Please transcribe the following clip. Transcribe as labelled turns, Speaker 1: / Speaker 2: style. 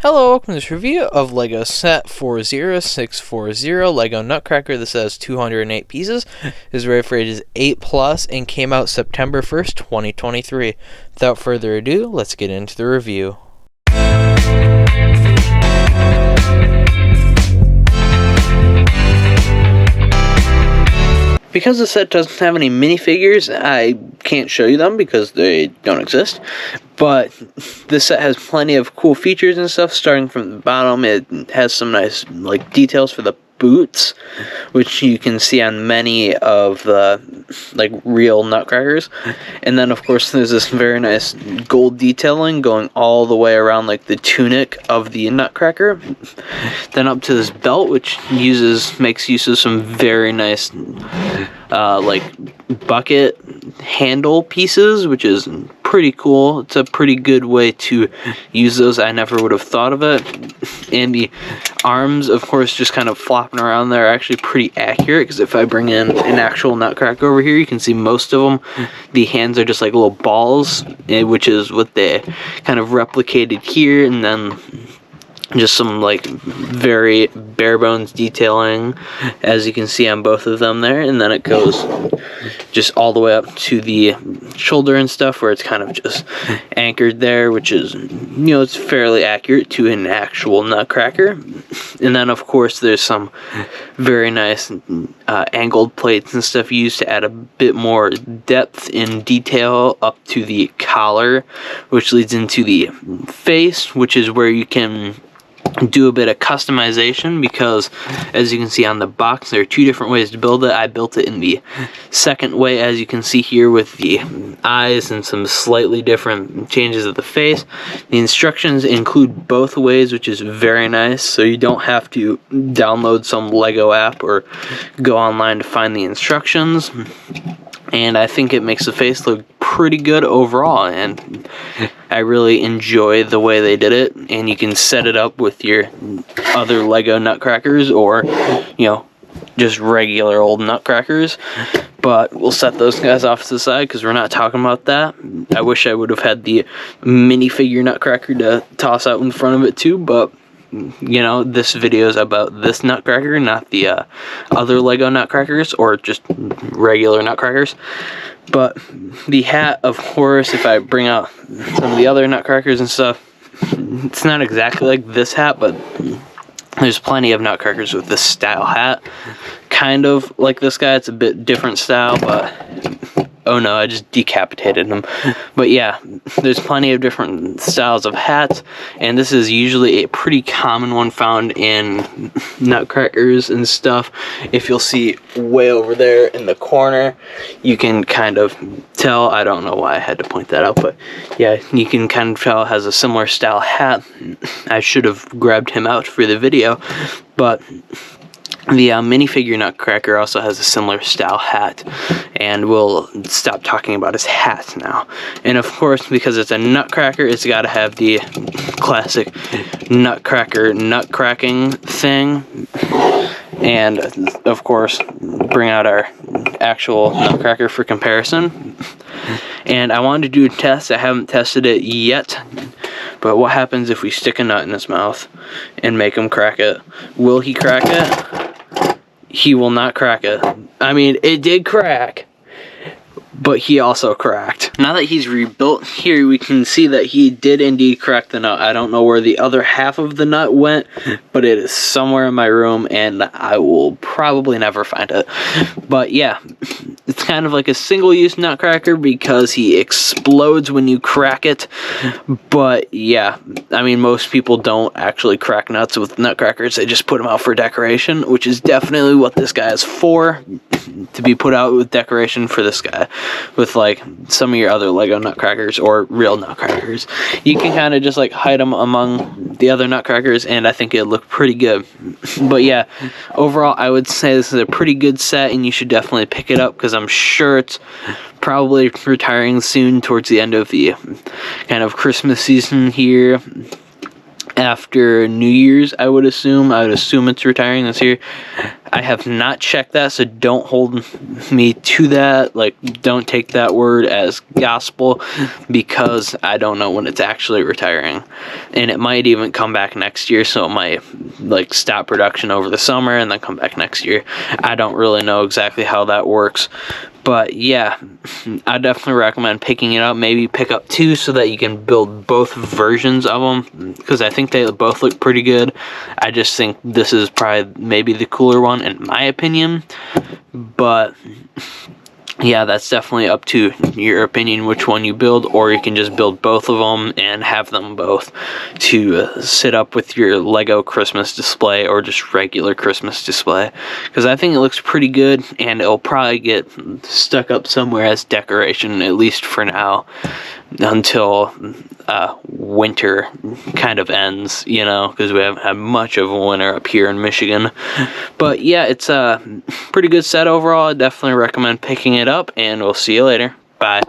Speaker 1: Hello, welcome to this review of LEGO Set 40640 LEGO Nutcracker. This has 208 pieces, is rated for ages 8+, and came out September 1st, 2023. Without further ado, let's get into the review. Because the set doesn't have any minifigures, I can't show you them because they don't exist. But this set has plenty of cool features and stuff. Starting from the bottom, it has some nice details for the boots, which you can see on many of the real Nutcrackers. And then of course there's this very nice gold detailing going all the way around the tunic of the Nutcracker. Then up to this belt, which makes use of some very nice bucket handle pieces, which is pretty cool. It's a pretty good way to use those. I never would have thought of it. And the arms, of course, just kind of flopping around there, are actually pretty accurate, because if I bring in an actual Nutcracker over here, you can see most of them, the hands are just like little balls, which is what they kind of replicated here. And then just some very bare bones detailing, as you can see on both of them there. And then it goes just all the way up to the shoulder and stuff, where it's kind of just anchored there, which is, it's fairly accurate to an actual Nutcracker. And then of course there's some very nice angled plates and stuff used to add a bit more depth in detail up to the collar, which leads into the face, which is where you can do a bit of customization, because as you can see on the box, there are two different ways to build it. I built it in the second way, as you can see here, with the eyes and some slightly different changes of the face. The instructions include both ways, which is very nice, so you don't have to download some Lego app or go online to find the instructions. And I think it makes the face look pretty good overall, and I really enjoy the way they did it. And you can set it up with your other Lego Nutcrackers, or just regular old Nutcrackers. But we'll set those guys off to the side because we're not talking about that. I wish I would have had the minifigure Nutcracker to toss out in front of it too, but this video is about this Nutcracker, not the other Lego Nutcrackers, or just regular Nutcrackers. But the hat, of course, if I bring out some of the other Nutcrackers and stuff, it's not exactly like this hat, but there's plenty of Nutcrackers with this style hat. Kind of like this guy, it's a bit different style, but oh no, I just decapitated him. But yeah, there's plenty of different styles of hats, and this is usually a pretty common one found in Nutcrackers and stuff. If you'll see way over there in the corner, you can kind of tell, I don't know why I had to point that out, but yeah, you can kind of tell it has a similar style hat. I should have grabbed him out for the video, but the minifigure Nutcracker also has a similar style hat, and we'll stop talking about his hat now. And of course, because it's a Nutcracker, it's got to have the classic Nutcracker nutcracking thing. And of course, bring out our actual Nutcracker for comparison. And I wanted to do a test. I haven't tested it yet. But what happens if we stick a nut in his mouth and make him crack it? Will he crack it? He will not crack it. I mean, it did crack, but he also cracked. Now that he's rebuilt here, we can see that he did indeed crack the nut. I don't know where the other half of the nut went, but it is somewhere in my room, and I will probably never find it. But yeah, it's kind of like a single-use Nutcracker because he explodes when you crack it. But yeah, I mean, most people don't actually crack nuts with Nutcrackers. They just put them out for decoration, which is definitely what this guy is for, to be put out with decoration for this guy. With some of your other Lego Nutcrackers or real Nutcrackers, you can kind of just hide them among the other Nutcrackers, and I think it'll look pretty good. But yeah, overall I would say this is a pretty good set, and you should definitely pick it up, because I'm sure it's probably retiring soon towards the end of the kind of Christmas season here. after New Year's, I would assume. I would assume it's retiring this year. I have not checked that, so don't hold me to that. Like, don't take that word as gospel, because I don't know when it's actually retiring. And it might even come back next year, so it might, like, stop production over the summer and then come back next year. I don't really know exactly how that works. But yeah, I definitely recommend picking it up. Maybe pick up 2 so that you can build both versions of them, because I think they both look pretty good. I just think this is probably maybe the cooler one in my opinion. But yeah, that's definitely up to your opinion which one you build, or you can just build both of them and have them both to sit up with your Lego Christmas display or just regular Christmas display, because I think it looks pretty good, and it'll probably get stuck up somewhere as decoration, at least for now, until winter kind of ends, you know, because we haven't had much of a winter up here in Michigan. But yeah, it's a pretty good set overall. I definitely recommend picking it up, and we'll see you later. Bye.